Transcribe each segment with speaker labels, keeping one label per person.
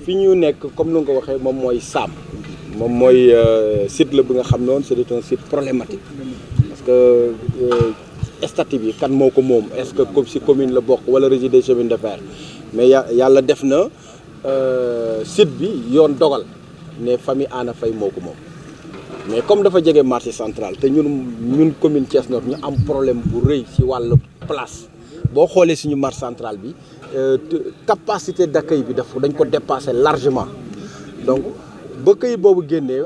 Speaker 1: fi ñu nekk comme nu nga ko waxee moom mooy Sam moom mooy site la bi nga xam noonu c'est un site problématique parce que statut bi kan moo ko moom est-ce que comme si commune la bokk wala régie des chemins de fer mais yàlla def na site bi yoon dogal ne famille Anna Faye moo ko moom mais comme dafa jege marché central te ñun commune Thiès Nord ñu am problème bu rëy ci wàllu place boo xoolee suñu marché central bi capacité d'accueil bi dañ ko dépassé largement donc ba këyit boobu génnee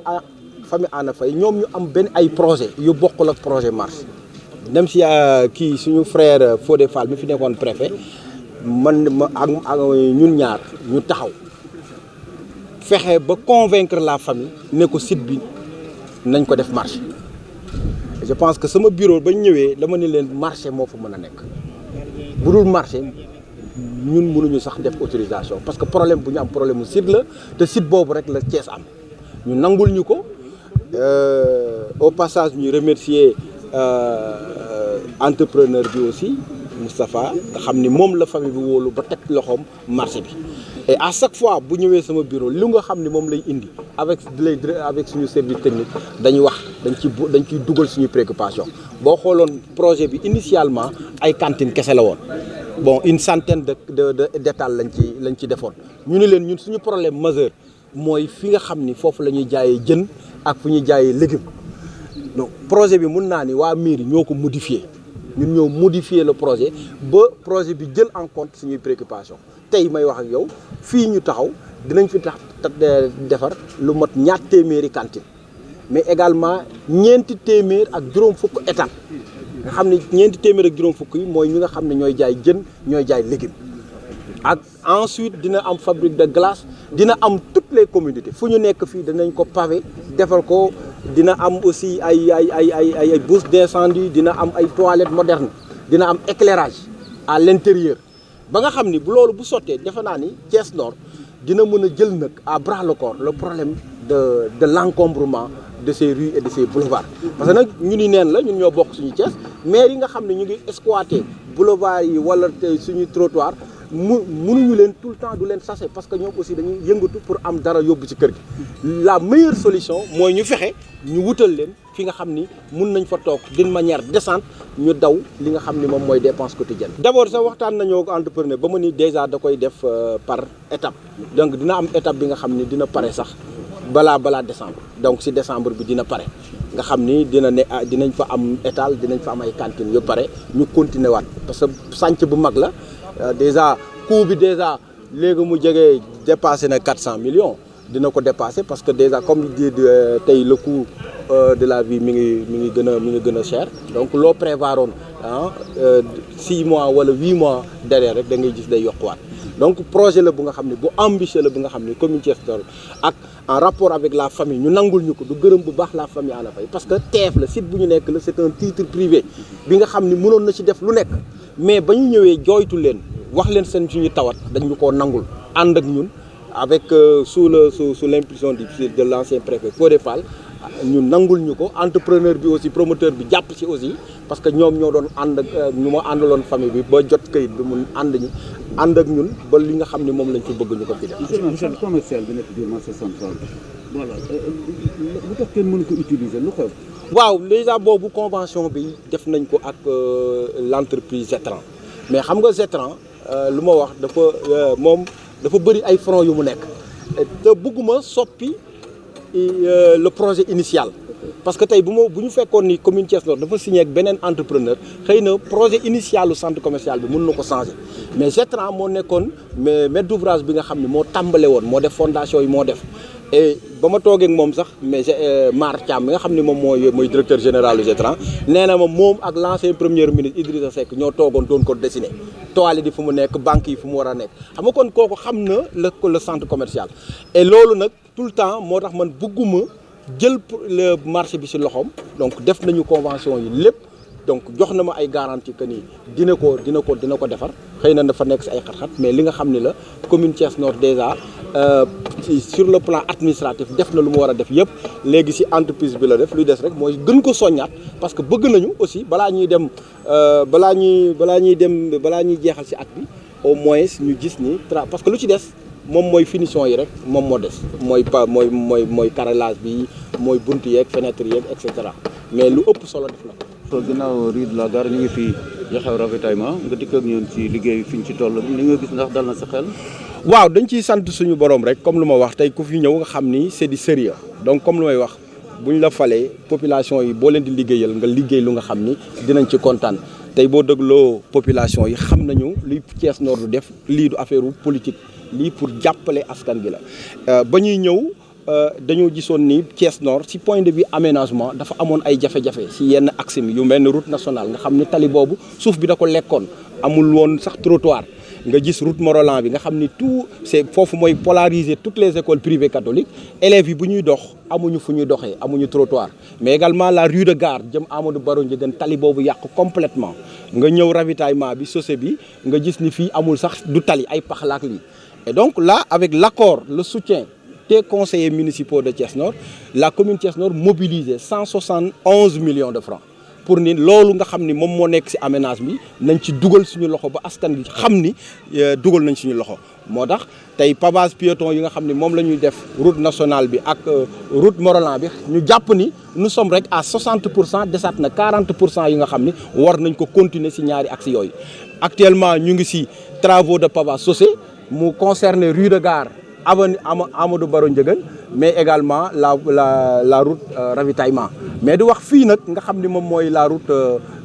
Speaker 1: famille Anna Faye ñoom ñu am benn ay projet yu bokkul ak projet marché dem si kii suñu frère Fodé Fall mi fi nekkoon préfet man ma ak ñun ñaar ñu taxaw fexe ba convaincre la famille ne ko site bi nañ ko def marché je pense que sama bureau bañ ñëwee dama ne leen marché moo fa mën a nekk bu dul marché ñun mënuñu sax def autorisation parce que problème bu ñu am problème mu site la te site boobu rek la Thiès am ñu nangul ñu ko au passage ñuy remercier entrepreneur bi aussi Moustapha nga xam ni moom la famille bi wóolu ba teg loxoom marché bi et à chaque fois bu ñëwee sama bureau li nga xam ni moom lay indi avec suñu service technique dañuy wax dañ ciy dugal suñu préoccupation boo xooloon projet bi initialement ay cantine kese la woon bon une centaine d'étals lañ ci defoon ñu ni leen ñun suñu problème majeur mooy fi nga xam ni foofu la ñuy jaayee jën ak fu ñuy jaayee légumes donc projet bi mun naa ni waa mairie ñoo ko modifié ñun ñoo modifié le projet ba projet bi jël en compte suñuy préoccupation tey may wax ak yow fii ñu taxaw dinañ fi defar lu mot 2 téeméeri cantine mais également 4 téeméer ak juróom fukk état nga xam ne 4 téeméer ak juróom fukk yi mooy ñi nga xam ne ñooy jaay jën ñooy jaay légumes ak ensuite dina am fabrique de glace dina am toutes les communautés fu ñu nekk fii dinañ ko pavé defar ko dina am aussi ay bouches d'incendie dina am ay toilettes modernes dina am éclairage à l'intérieur ba nga xam ni bu loolu bu sottee defe naa ni Thiès Nord dina mën a jël nag à bras le corps le problème de l'encombrement de ces rues et de ces boulevards parce que nag ñu ni neen la ñun ñoo bokk suñu Thiès maire yi nga xam ne ñu ngi exploiter boulevard yi wala suñu trottoir mënuñu leen tout le temps du leen sase parce que ñoom aussi dañuy yëngatu pour am dara yóbbu ci kër gi la meilleure solution mooy ñu fexe ñu wutal leen fi nga xam ni mun nañ fa toog d'une manière décente ñu daw li nga xam ni moom mooy dépense quotidienne. D'abord sax waxtaan nañoo ak entrepreneur ba mu ni déjà da koy def par étape donc dina am étape bi nga xam ni dina pare sax balaa décembre donc si décembre bi dina pare nga xam ni dinañ fa am étal dinañ fa am ay cantines yu pare ñu continuer waat parce que sànc bu mag la. Déjà coût bi déjà léegi mu jege dépassé na 400 millions dina ko dépassé parce que déjà comme di tey le coût de la vie mi ngi gën a cher donc loo prévoiroon 6 mois wala 8 mois derrière rek da ngay gis day yokkuwaat donc projet la bu nga xam ne bu ambitieux la bu nga xam ne commune Thiès Nord ak en rapport avec la famille ñu nangul ñu ko du gërëm bu baax la famille Anna Faye parce que TF la site bu ñu nekk la c'est un titre privé bi nga xam ne mënoon na ci def lu nekk mais ba ñu ñëwee jooytu leen wax leen seen suñu tawat dañu koo nangul ànd ak ñun avec sous l'impulsion de l'ancien préfet Fodé Fall ñu nangul ñu ko entrepreneur bi aussi promoteur bi jàpp ci aussi parce que ñoom ñoo doon ànd ak ñu ma àndaloon famille bi ba jot kayit bi mun ànd ak ñun ba li nga xam ne moom lañ fi bëgg ñu ko fi def.
Speaker 2: monsieur le commercial bi nekk biir marché central voilà lu tax kenn mënu ko utiliser lu xew.
Speaker 1: waaw déjà boobu convention bi def nañ ko ak l'entreprise Zetran mais xam nga Zetran lu ma wax dafa bëri ay front yu mu nekk te bëgguma soppi le projet initial parce que tey bu ñu fekkoon ni commune Thiès Nord dafa signé ak beneen entrepreneur xëy na projet initial lu centre commercial bi mën na ko changer mais Zetran moo nekkoon maître d'ouvrage bi nga xam ne moo tàmbale woon moo def fondation yi moo def et ba ma toogee ak moom sax mais Mar Thiam bi nga xam ne moom mooy directeur général du Zetran nee na ma moom ak l'ancien premier ministre Idrissa Seck ñoo toogoon doon ko dessiner toilettes yi fu mu nekk banques yi fu mu war a nekk xam nga kon kooku xam na le centre commercial et loolu nag tout le temps moo tax man bëgguma jël le marché bi ci loxoom donc def nañu convention yi lépp donc jox na ma ay garantie que ni dina ko defar xëy na dafa nekk ci ay xat-xat mais li nga xam ni la commune Thiès Nord déjà sur le plan administratif def na lu mu war a def yëpp léegi ci entreprise bi la def luy des rek mooy gën ko soññaat parce que bëgg nañu aussi balaa ñuy jeexal ci at bi au moins ñu gis ni parce que lu ci des moom mooy finition yi rek moom moo des mooy carrelage bi mooy bunt yeeg fenêtre yeeg et cetera mais lu ëpp solo def na ko.
Speaker 2: soo ginnaaw rue de la Gare ñu ngi fii Jaxaw ravitaillement nga dikk ak ñun ci liggéey fi ñu ci toll li nga gis ndax dal na sa xel.
Speaker 1: waaw dañ ciy sant suñu borom rek comme lu ma wax tey ku fi ñëw nga xam ni c'est du sérieux donc comme lu may wax bu ñu la falee population yi boo leen di liggéeyal nga liggéey lu nga xam ni dinañ ci kontaan tey boo dégloo population yi xam nañu li Thiès Nord du def lii du affaire politique lii pour jàppale askan gi la ba ñuy ñëw dañoo gisoon ni Thiès Nord ci point de vue aménagement dafa amoon ay jafe-jafe ci yenn axe yu mel ni route nationale nga xam ni tali boobu suuf bi da ko lekkoon amul woon sax trottoir nga gis route Morolan bi nga xam ni tout c'est foofu mooy polariser toutes les écoles privées catholiques élèves yi bu ñuy dox amuñu fu ñuy doxee amuñu trottoir mais également la rue de Gare jëm Amadou Baro Ndiéguène tali boobu yàqu complètement nga ñëw ravitaillement bi chaussée bi nga gis ni fii amul sax du tali ay pax la ak lii et donc là avec l'accord le soutien des conseillers municipaux de Thiès Nord la commune Thiès Nord mobilisé 171 millions de francs pour ni loolu nga xam ni moom moo nekk ci aménage bi nañ ci dugal suñu loxo ba askan bi xam ni dugal nañ suñu loxo moo tax tey pavage piéton yi nga xam ni moom la ñuy def route nationale bi ak route Morolan bi ñu jàpp ni nous sommes rek à 60% desaat na 40% yi nga xam ni war nañ ko continuer ci ñaari axes yooyu actuellement ñu ngi ci travaux de pavage chaussée mu concerne rue de Gare avenue Amadou Baro Ndiéguène mais également la route ravitaillement mais di wax fii nag nga xam ni moom mooy la route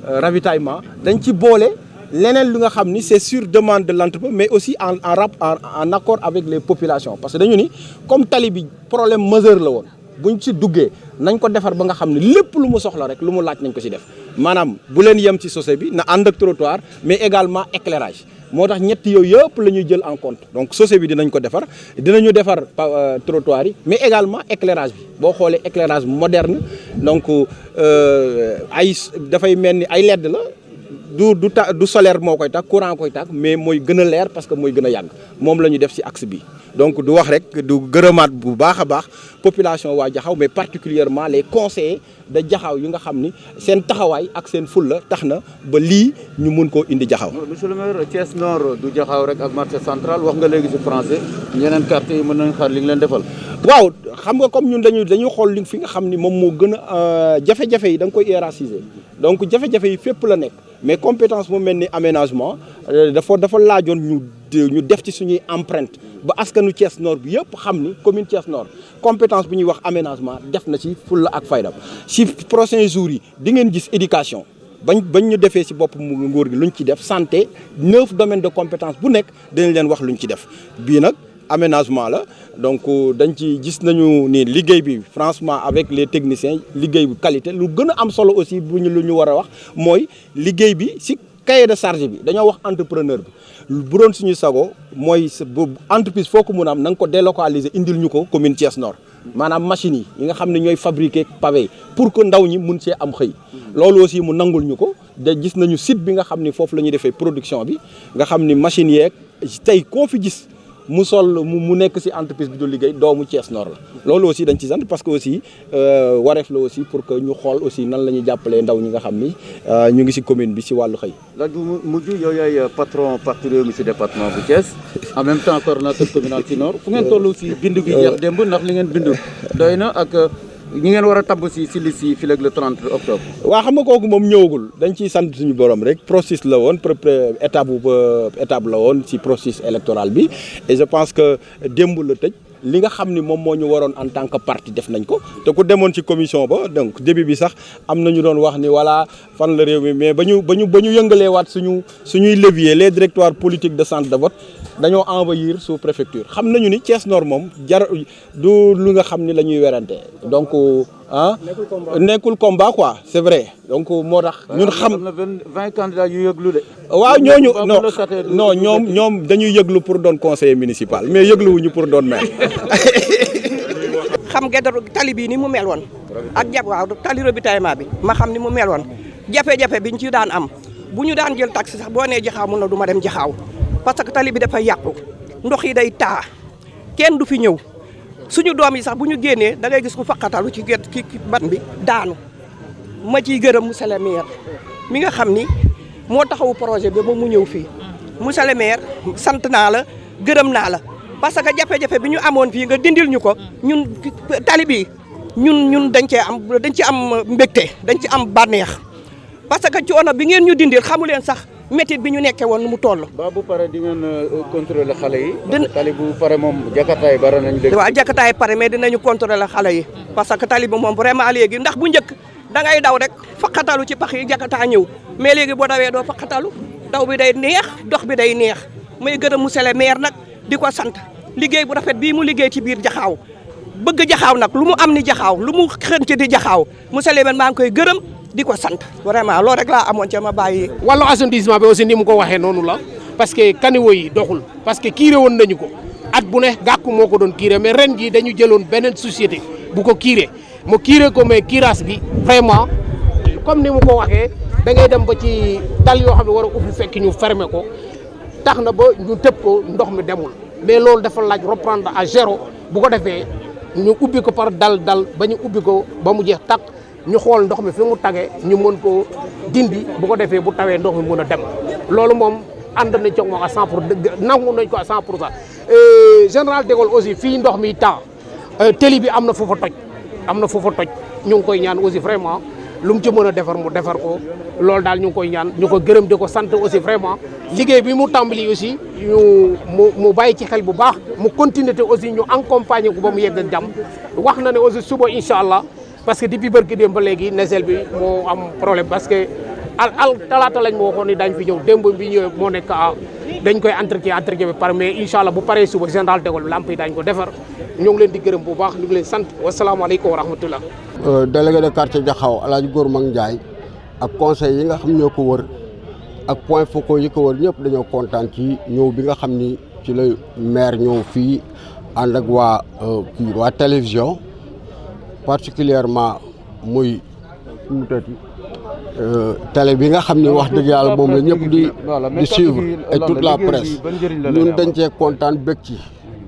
Speaker 1: ravitaillement dañ ci boole leneen lu nga xam ni c'est sur demande de l'entreprise mais aussi en accord avec les populations parce que dañu ni comme tali bi problème majeur la woon buñ ci duggee nañ ko defar ba nga xam ne lépp lu mu soxla rek lu mu laaj nañ ko ci def maanaam bu leen yem ci chaussée bi na ànd ak trottoir mais également éclairage moo tax ñett yooyu yëpp la ñuy jël en compte donc chaussée bi dinañ ko defar dinañu defar trottoir yi mais également éclairage bi boo xoolee éclairage moderne donc ay dafay mel ni ay LED la du solaire moo koy tàkk courant koy tàkk mais mooy gën a leer parce que mooy gën a yàgg moom la ñu def ci axe bi donc du wax rek du gërëmaat bu baax a baax population waa Jaxaw mais particulièrement les conseillers de Jaxaw yi nga xam ni seen taxawaay ak seen fulla tax na ba lii ñu mun koo indi Jaxaw.
Speaker 2: monsieur le maire Thiès Nord du Jaxaw rek ak marché central wax nga léegi ci français ñeneen quartier yi mën nañ xaar li nga leen defal.
Speaker 1: waaw xam nga comme ñun dañuy xool li fi nga xam ni moom moo gën a jafe-jafe yi da nga koy hiérarchiser donc jafe-jafe yi fépp la nekk mais compétence mu mel ni aménagement dafa laajoon ñu def ci suñuy empreinte ba askanu Thiès Nord bi yëpp xam ni commune Thiès Nord compétence bu ñuy wax aménagement def na ci fulla ak faydam ci prochains jours yi di ngeen gis éducation bañ ñu defee ci bopp mu nguur gi luñ ci def santé 9 domaines de compétence bu nekk dinañ leen wax luñ ci def bii nag aménagement la donc dañ ci gis nañu ni liggéey bi franchement avec les techniciens liggéey bu qualité lu gën a am solo aussi lu ñu war a wax mooy liggéey bi ci cahier de charge bi dañoo wax entrepreneur bi bu doon suñu sago mooy entreprise foo ko mun a am na nga ko délocaliser indil ñu ko commune Thiès Nord maanaam machines yi nga xam ne ñooy fabriquer pavé pour que ndaw ñi mun see am xëy loolu aussi mu nangul ñu ko de gis nañu site bi nga xam ni foofu la ñuy defee production bi nga xam ni machines yeeg tey koo fi gis mu nekk ci entreprise bi du liggéey doomu Thiès Nord la loolu aussi dañ ci sant parce que aussi wareef la aussi pour que ñu xool aussi nan la ñuy jàppalee ndaw ñi nga xam ni ñu ngi ci commune bi ci wàllu xëy.
Speaker 2: laaj bu mujj yow yaay patron parti Rewmi ci département bu Thiès en même temps coordonnateur communal ci Nord fu ngeen toll ci bindu gi jeex démb ndax li ngeen bindu doy na ak ñi ngeen war a tabb ci liste yi fii ak le 30 octobre.
Speaker 1: waaw xam nga kooku moom ñëwagul dañ ciy sant suñu borom rek processus la woon étape la woon ci processus électoral bi et je pense que démb la tëj li nga xam ni moom moo ñu waroon en tant que parti def nañ ko te ku demoon ci commission ba donc début bi sax am na ñu doon wax ni voilà fan la réew mi mais ba ñu yëngalee waat suñuy levier les directoires politiques de centre de vote dañoo envahir sous préfecture xam nañu ni Thiès Nord moom du lu nga xam ni la ñuy werante donc nekkul combat quoi c'est vrai donc moo tax ñun xam
Speaker 2: am na 20 candidats yu yëglu de.
Speaker 1: waaw ñooñu non ñoom dañuy yëglu pour doon conseiller municipal mais yëgluwuñu pour doon maire.
Speaker 3: xam nga tali bii ni mu mel woon ak waaw tali ravitaillement bi ma xam ni mu mel woon jafe-jafe biñ ci daan am bu ñu daan jël taxi sax boo nee Jaxaaw mun na du ma dem Jaxaaw parce que tali bi dafay yàqu ndox yi day taa kenn du fi ñëw suñu doom yi sax bu ñu génnee da ngay gis ku faqatalu ci ban bi daanu ma ciy gërëm monsieur le maire mi nga xam ni moo taxawu projet bi ba mu ñëw fii monsieur le maire sant naa la gërëm naa la parce que jafe-jafe bi ñu amoon fii nga dindil ñu ko ñun tali bi ñun dañ ci am mbégte dañ ci am bànneex parce que coono bi ngeen ñu dindil xamu leen sax métit bi ñu nekkee woon nu mu toll.
Speaker 2: ba bu pare di ngeen contrôler xale yi. tali bu pare moom jakataay bare nañ léegi.
Speaker 3: waaw jakataay pare mais dinañu contrôler xale yi parce que tali bi moom vraiment léegi ndax bu njëkk da ngay daw rek faqatalu ci pax yi jakataa ñëw mais léegi boo dawee doo faqatalu daw bi day neex dox bi day neex may gërëm monsieur le maire nag di ko sant liggéey bu rafet bii mu liggéey ci biir jaxaaw bëgg jaxaaw nag lu mu am ni jaxaaw lu mu xënc di jaxaaw monsieur le maire maa ngi koy gërëm di ko sant vraiment loolu rek laa amoon ca ma bàyyi.
Speaker 4: wàllu assainissement bi aussi ni mu ko waxee noonu la parce que caniveau yi doxul parce que kiire woon nañu ko at bu ne gàkku moo ko doon kiire mais ren jii dañu jëloon beneen société bu ko kiire mu kiire ko mais kiiraas bi vraiment comme ni mu ko waxee da ngay dem ba ci dal yoo xam ne war a ubbi fekk ñu fermer ko tax na ba ñu tëb ko ndox mi demul mais loolu dafa laaj reprendre à zéro bu ko defee ñu ubbi ko par dal ba ñu ubbi ko ba mu jeex tàkk ñu xool ndox mi fi mu tagee ñu mën ko dindi bu ko defee bu tawee ndox mi mën a dem loolu moom ànd nañ ci moom à 100% nangu nañ ko à 100%. Général de Gaulle aussi fii ndox mi taa télé bi am na foofa toj ñu ngi koy ñaan aussi vraiment lu mu ci mën a defar mu defar ko loolu daal ñu ngi koy ñaan ñu ko gërëm di ko sant aussi vraiment liggéey bi mu tàmbali aussi mu bàyyi ci xel bu baax mu continuer te aussi ñu accompagner ko ba mu yegg ak jàmm wax na ne aussi suba incha allah. parce que depuis barki démb ba léegi nesel bi moo am problème parce que talaata lañ ma waxoon ni dañ fi ñëw démb bi ñëwee moo nekk dañ koy entretien bi par mais incha allah bu paree suba général de Gaulle lamp yi daañu ko defar ñoo ngi leen di gërëm bu baax ñu ngi leen sant wasalaamaaleykum wa rahmatullah.
Speaker 5: délégué de quartier Jaxaw El Hadj Góor Mag Ndiaye ak conseil yi nga xam ñoo ko wër ak point focaux yi ko wër ñëpp dañoo kontaan ci ñëw bi nga xam ni ci la maire ñëw fii ànd ak waa télévision. particulièrement muy télé bi nga xam ni wax dëgg yàlla moom la ñëpp di suivre et toute la presse ñun dañ cee kontaan bëgg ci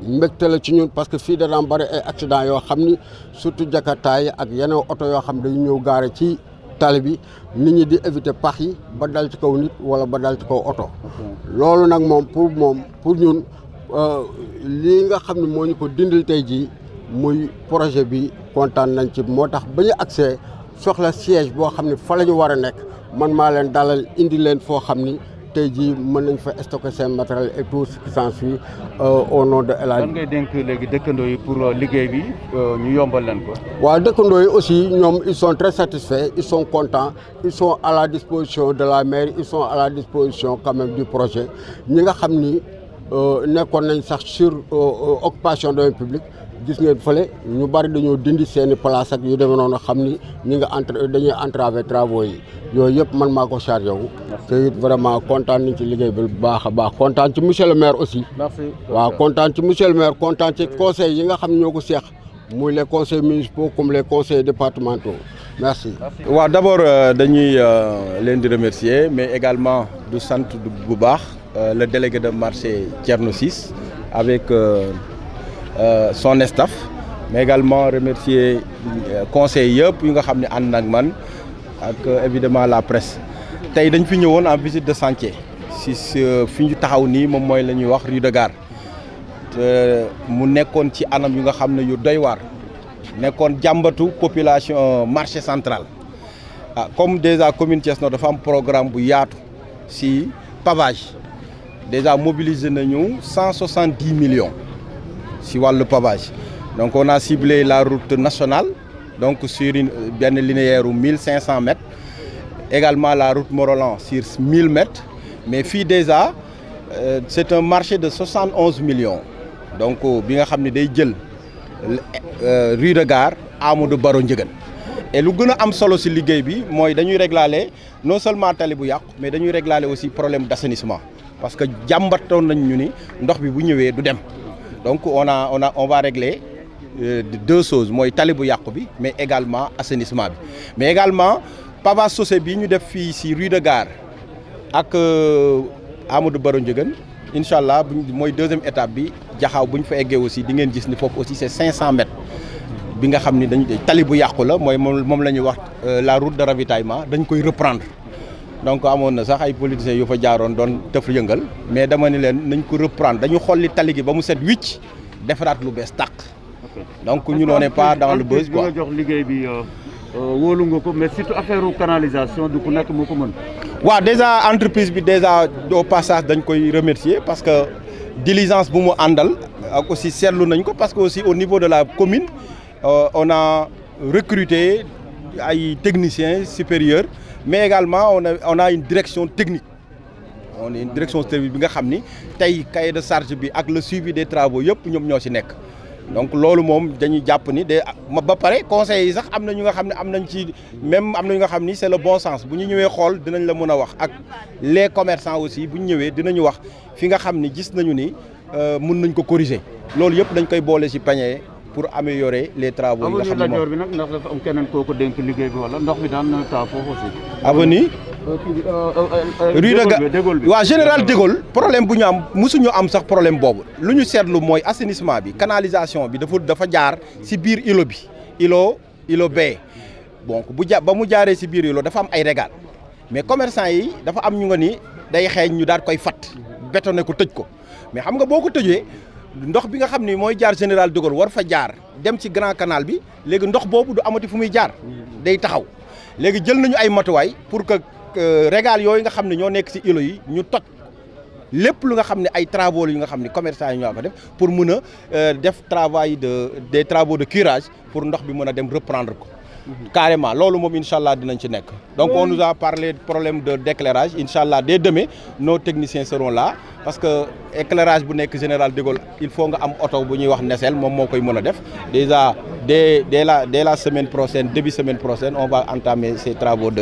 Speaker 5: mbégte la ci ñun parce que fii dana bari ay accident yoo xam ni surtout jakartaay ak yeneen oto yoo xam dañu ñëw gaare ci tali bi nit ñi di éviter pax yi ba dal ci kaw nit wala ba dal ci kaw oto loolu nag moom pour ñun lii nga xam ne moo ñu ko dindil tey jii muy projet bi kontaan nañ ci moo tax ba ñu accès soxla siège boo xam ne fa la ñu war a nekk man maa leen dalal indi leen foo xam ni tey jii mën nañ fa stocker seen matériel et tout ce qui s'ensuit au nom de El Hadj.
Speaker 2: lan ngay dénk léegi dëkkandoo yi pour liggéey bi ñu yombal leen ko.
Speaker 5: waaw dëkkandoo yi aussi ñoom ils sont très satisfaits ils sont contents ils sont à la disposition de la mairie ils sont à la disposition quand même du projet ñi nga xam ni nekkoon nañ sax sur occupation domaine public. gis ngeen fële ñu bari dañoo dindi seeni place ak yu demee noonu xam ni ñi nga dañuy entraver travaux yi yooyu yëpp man maa ko chargé wu. te it vraiment kontaan nañ ci liggéey bi bu baax a baax kontaan ci monsieur le maire aussi.
Speaker 2: merci
Speaker 5: waaw kontaan ci monsieur le maire kontaan ci conseils yi nga xam ne ñoo ko seex muy les conseils municipaux comme les conseils départementaux merci.
Speaker 1: waaw d'abord dañuy leen di remercier mais également du sant bu baax le délégué de marché Thierno Ciss avec. Son staff mais également remercier conseil yëpp yu nga xam ne ànd ak man ak évidemment la presse tey dañ fi ñëwoon en visite de chantier si fi ñu taxaw nii moom mooy la ñuy wax rue de Gare te mu nekkoon ci anam yu nga xam ne yu doy waar nekkoon jàmbatu population marché central comme déjà commune Thiès Nord dafa am programme bu yaatu si pavage déjà mobilisé nañu 170 millions si wàllu pavage donc on a ciblé la route nationale donc sur benn linéaire u 1500 mètres également la route Morolan sur 1000 mètres mais fii déjà c'est un marché de 71 millions donc bi nga xam ne day jël rue de Gare Amadou Baro Ndiéguène et lu gën a am solo si liggéey bi mooy dañuy réglaler non seulement tali bu yàqu mais dañuy réglaler aussi problème d'assainissement parce que jàmbatoon nañ ñu ni ndox bi bu ñëwee du dem donc on va régler deux choses mooy tali bu yàqu bi mais également assainissement bi mais également pavage chaussée bi ñu def fii si rue de Gare ak Amadou Baro Ndiéguène incha allah mooy deuxième étape bi jaxaaw bu ñu fa eggee aussi di ngeen gis ni foofu aussi c'est 500 mètres bi nga xam ni dañ tali bu yàqu la mooy moom la ñuy wax la route de ravitaillement dañ koy reprendre donc amoon na sax ay politiciens yu fa jaaroon doon tëf yëngal mais dama ni leen nañ ko reprendre dañu xolli tali gi ba mu set wicc defaraat lu bees tàq. donc ñu on n'est pas dans le buzz quoi.
Speaker 2: nga jox liggéey bi wóolu nga ko mais surtout affaire canalisation du ku nekk moo ko mën.
Speaker 1: waaw déjà entreprise bi déjà au passage dañ koy remercier parce que diligence bu mu àndal ak aussi seetlu nañ ko parce que aussi au niveau de la commune on a recruté ay techniciens supérieurs mais également on a une direction technique on a une direction technique bi nga xam ni tey cahier de charge bi ak le suivi des travaux yëpp ñoom ñoo ci nekk. donc loolu moom dañuy jàpp ni ba pare conseils yi sax am na ñu nga xam ne am nañ ci même am na ñu nga xam ni c'est le bon sens bu ñu ñëwee xool dinañ la mën a wax ak les commerçants aussi bu ñu ñëwee dinañu wax fi nga xam ni gis nañu ni mun nañ ko corriger loolu yëpp dañ koy boole ci panier pour améliorer les travaux yi nga xam ne moom
Speaker 2: bi nag ndax dafa am keneen kooku dénk liggéey bi wala ndox bi daan na taa foofu aussi.
Speaker 1: avenue rue de waaw général de Gaulle problème bu ñu am mosuñu am sax problème boobu lu ñu seetlu mooy assainissement bi canalisation bi dafa jaar ci biir îlot bi îlot B donc ba mu jaaree ci biir îlot dafa am ay régal mais commerçant yi dafa am ñu nga ni day xeeñ ñu daal koy fat bétonné ko tëj ko mais xam nga boo ko tëjee ndox bi nga xam ni mooy jaar général de Gaulle war fa jaar dem ci grand canal bi léegi ndox boobu du amati fu muy jaar day taxaw léegi jël nañu ay matuwaay pour que régal yooyu nga xam ne ñoo nekk ci îlot yi ñu toj lépp lu nga xam ne ay travaux yu nga xam ne commerçant yi ñoo ko def pour mën a def des travaux de curage pour ndox bi mën a dem reprendre ko carrément loolu moom incha allah dinañ ci nekk donc on nous a parlé de problème d'éclairage incha allah dès demain nos techniciens seront là parce que éclairage bu nekk général de Gaulle il faut nga am oto bu ñuy wax nesel moom moo koy mën a def déjà dès la semaine prochaine début semaine prochaine on va entamer ces travaux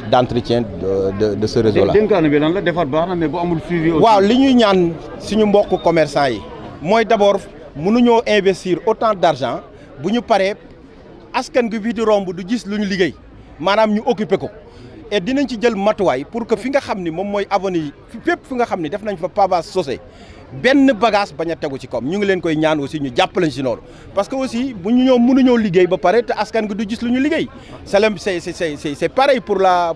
Speaker 1: d'entretien de ce réseau là.
Speaker 2: dénkaane bi lan la defar baax na mais bu amul suivi aussi.
Speaker 1: waaw li ñuy ñaan suñu mbokk commerçant yi mooy d'abord mënuñoo investir autant d'argent bu ñu paree askan gi fii di romb du gis lu ñu liggéey maanaam ñu occupé ko et dinañ ci jël matuwaay pour que fi nga xam ni moom mooy avenue yi fépp fi nga xam ni def nañ fa pavage chaussée benn bagage bañ a tegu ci kawam ñu ngi leen koy ñaan aussi ñu jàppalañ ci noonu parce que aussi bu ñu ñëw mënuñoo liggéey ba pare te askan gi du gis lu ñu liggéey c'est pareil pour la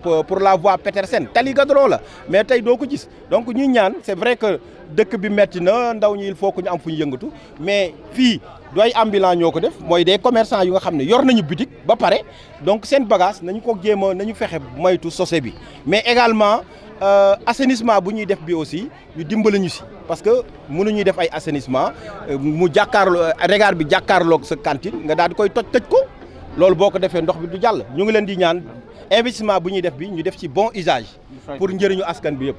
Speaker 1: voie Petersen tali goudron la mais tey doo ko gis donc ñuy ñaan c'est vrai que dëkk bi metti na ndaw ñi il faut que ñu am fu ñu yëngatu mais fii du ay ambulant ñoo ko def mooy des commerçants yu nga xam ne yor nañu boutique ba pare donc seen bagage nañu ko jéem a nañu fexe moytu sosé bi mais également assainissement bu ñuy def bi aussi ñu dimbali ñu si parce que mënuñuy def ay assainissement mu jàkkaarloo regard bi jàkkaarloog sa cantine nga daal di koy tëj ko loolu boo ko defee ndox bi du jàll ñu ngi leen di ñaan investissement bu ñuy def bi ñu def ci bon usage pour njëriñu askan bi yëpp